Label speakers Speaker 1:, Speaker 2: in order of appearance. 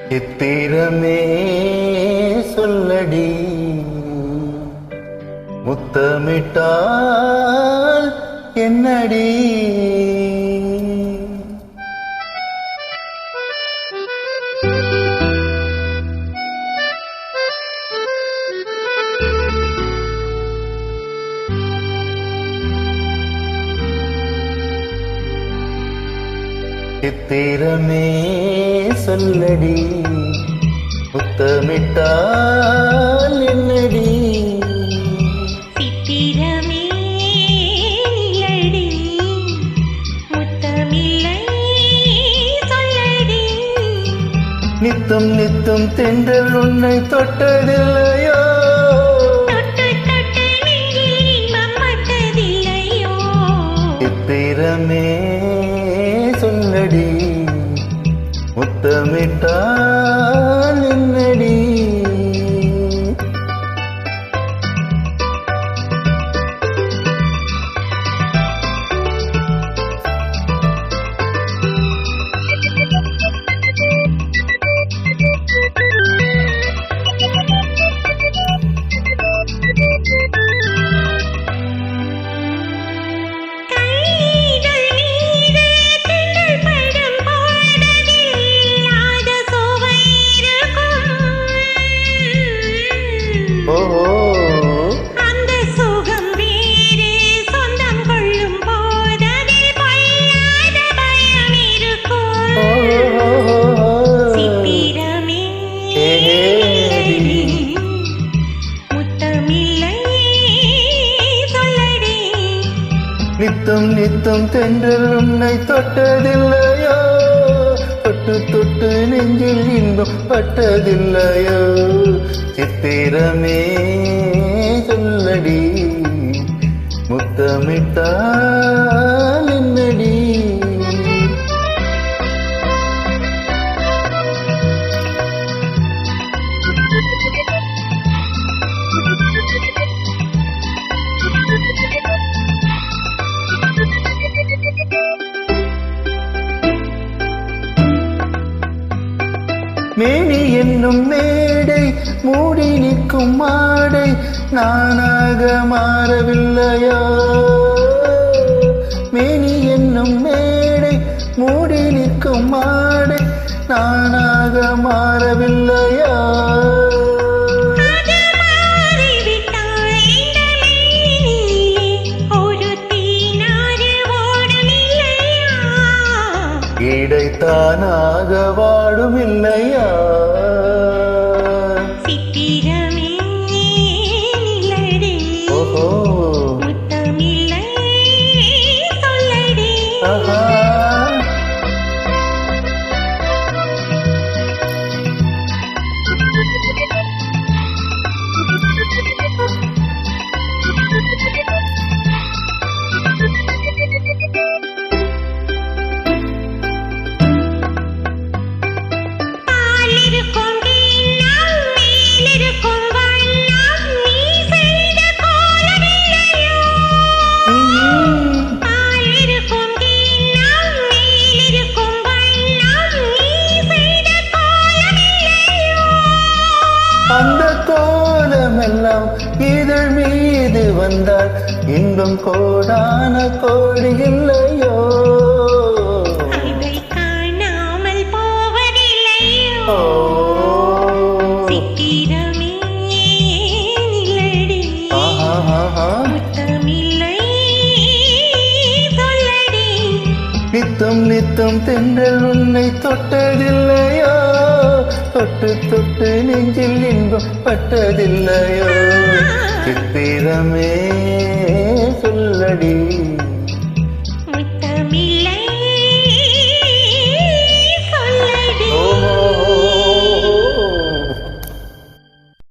Speaker 1: சித்திரமே சொல்லடி முத்தமிட்டால் என்னடி சித்திரமே சொல்லடி முத்தமிட்டால் என்னடி
Speaker 2: சித்திரமே இல்லடி முத்தமில்லை சொல்லடி
Speaker 1: நித்தம் நித்தம் தென்றல் உன்னை தொட்டதில்லையோ
Speaker 2: தொட்டு தொட்டு நெஞ்சில் இன்பம் பட்டதில்லையோ
Speaker 1: சித்திரமே சொல்லடி முத்தமிட்டால் என்னடி
Speaker 2: அந்த சுகம் வேறு சொந்தம் கொள்ளும் போததில் பொய்யாத பயம் இருக்கும் சித்திரமே முத்தமில்லை சொல்லடி
Speaker 1: நித்தம் நித்தம் தென்றல் உன்னை தொட்டதில்லையோ தொட்டு தொட்டு நெஞ்சில் இன்பம் பட்டதில்லையோ சித்திரமே சொல்லடி முத்தமிட்டால் என்னடி மேனி என்னும் மேடை மூடி நிற்கும் மாடை நானாக மாறவில்லையோ மேனி என்னும் மேடை மூடி நிற்கும் மாடை நானாக மாறவில்லையோ இடைத்தானாக வாடும் இல்லையா
Speaker 2: சித்திரமே நில்லடி முத்தமில்லை சொல்லடி
Speaker 1: அந்த கோலமெல்லாம் இதழ் மீது வந்தால் இன்பம் கோடான கோடி இல்லையோ
Speaker 2: காணாமல் போவதில்லையோ சித்திரமே நில்லடி முத்தமில்லை சொல்லடி
Speaker 1: நித்தம் நித்தம் தென்றல் உன்னை தொட்டதில்லையோ தொட்டு தொட்டு நெஞ்சில் இன்பம் பட்டதில்லையோ சித்திரமே சொல்லடி